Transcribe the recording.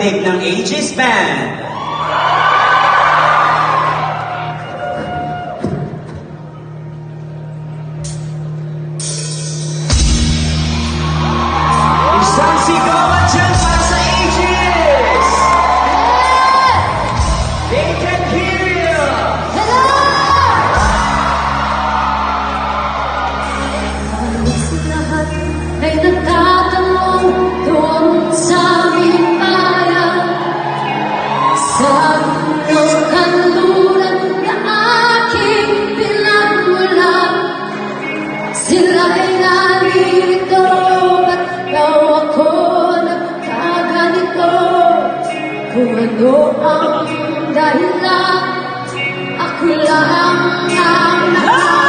ng Aegis Band. Isang sigawan dyan para sa Aegis! They can hear you! Halos lahat ay nagtatanong doon sa aming bayan. Sa gulong kanluran na aking pinagmulan, sila'y naririto, ba't daw ako nagkaganito? Kung ano ang dahilan, ako lang ang